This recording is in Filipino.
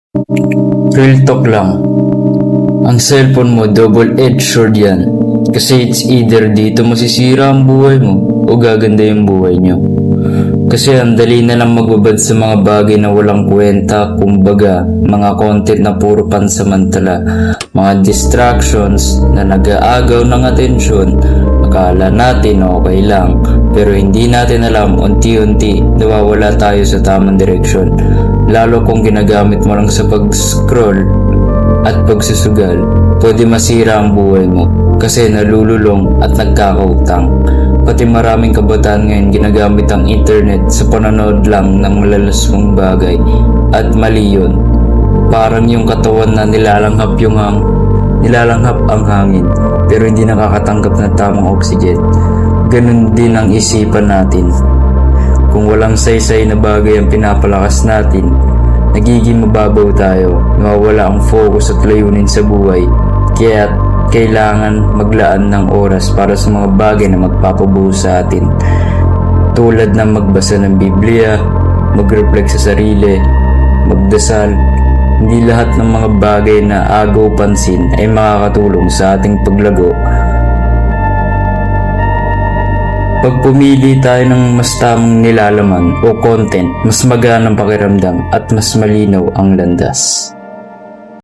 Real talk lang. Ang cellphone mo, double-edged sword yan. Kasi it's either dito masisira ang buhay mo o gaganda yung buhay nyo. Kasi ang dali na lang magbabad sa mga bagay na walang kwenta, kumbaga, mga content na puro pansamantala, mga distractions na nag-aagaw ng atensyon. Akala natin okay lang, pero hindi natin alam unti-unti nawawala tayo sa tamang direksyon. Lalo kung ginagamit mo lang sa pag-scroll at pagsusugal, pwede masira ang buhay mo kasi nalululong at nagkakautang. Pati maraming kabataan ngayon ginagamit ang internet sa panonood lang ng malalaswang bagay at mali yun. Parang yung katawan na nilalanghap ang hangin pero hindi nakakatanggap ng tamang oxygen. Ganun din ang isipan natin. Kung walang saysay na bagay ang pinapalakas natin, nagiging mababaw tayo, nawawala ang focus at layunin sa buhay. Kaya kailangan maglaan ng oras para sa mga bagay na magpapabuo sa atin. Tulad ng magbasa ng Biblia, mag-reflect sa sarili, magdasal. Hindi lahat ng mga bagay na agaw pansin ay makakatulong sa ating paglago. Pag pumili tayo ng mas tamang nilalaman o content, mas magaan ang pakiramdam at mas malinaw ang landas.